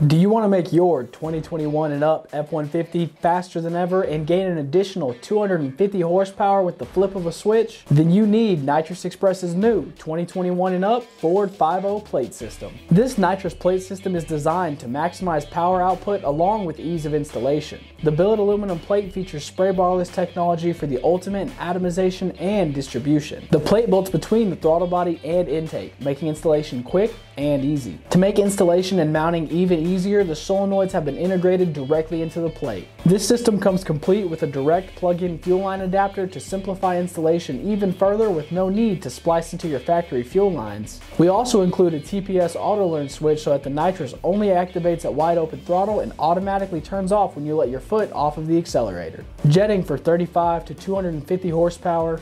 Do you want to make your 2021 and up F-150 faster than ever and gain an additional 250 horsepower with the flip of a switch? Then you need Nitrous Express's new 2021 and up Ford 5.0 plate system. This nitrous plate system is designed to maximize power output along with ease of installation. The billet aluminum plate features Spraybarless technology for the ultimate in atomization and distribution. The plate bolts between the throttle body and intake, making installation quick and easy. To make installation and mounting even easier, the solenoids have been integrated directly into the plate. This system comes complete with a direct plug-in fuel line adapter to simplify installation even further with no need to splice into your factory fuel lines. We also include a TPS Autolearn switch so that the nitrous only activates at wide open throttle and automatically turns off when you let your foot off of the accelerator. Jetting for 35 to 250 horsepower,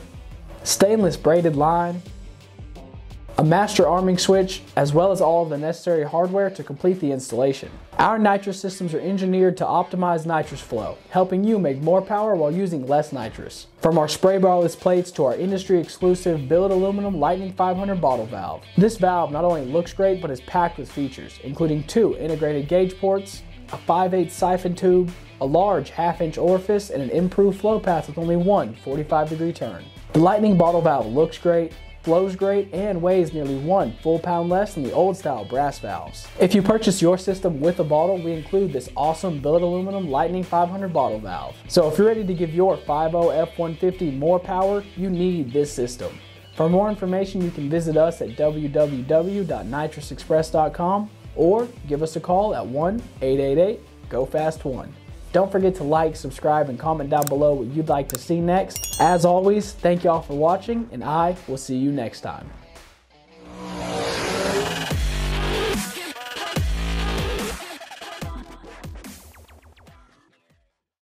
stainless braided line, a master arming switch, as well as all of the necessary hardware to complete the installation. Our nitrous systems are engineered to optimize nitrous flow, helping you make more power while using less nitrous. From our Spraybarless plates to our industry-exclusive billet aluminum Lightning 500 bottle valve. This valve not only looks great, but is packed with features, including 2 integrated gauge ports, a 5/8 siphon tube, a large 1/2-inch orifice, and an improved flow path with only one 45-degree turn. The Lightning bottle valve looks great, flows great, and weighs nearly 1 full pound less than the old style brass valves. If you purchase your system with a bottle, we include this awesome billet aluminum Lightning 500 bottle valve. So if you're ready to give your 5.0 F-150 more power, you need this system. For more information, you can visit us at www.nitrousexpress.com or give us a call at 1-888-GO-FAST-1. Don't forget to like, subscribe, and comment down below what you'd like to see next. As always, thank y'all for watching, and I will see you next time.